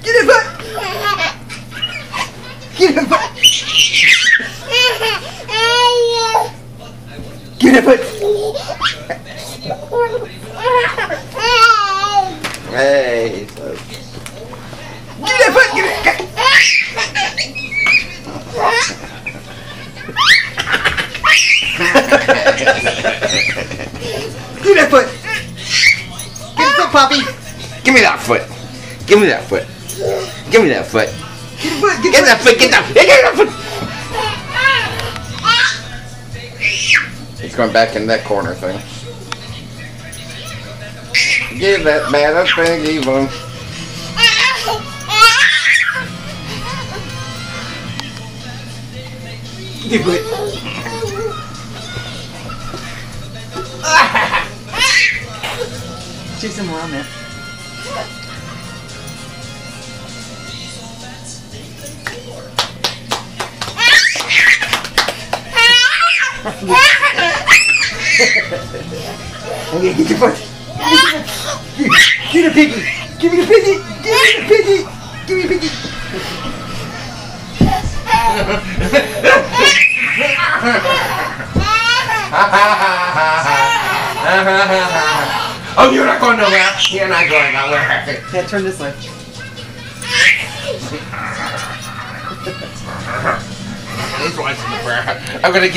Get it, foot! Get it, foot! Get it, foot! Hey, so. Get it, foot! Get it! Give me that foot! Give it, Poppy! Give me that foot! Give me that foot! Give me that foot! Get that foot! Get that foot! Get that foot! He's going back in that corner thing. Give that bad a big evil. Give it. Chase him around, man. Okay, get your foot. Get a piggy. Give me the piggy. Give me the piggy. Give me the piggy. Oh, you're not going nowhere. You're not going nowhere. Yeah, turn this way. He's watching the prayer. I'm gonna get.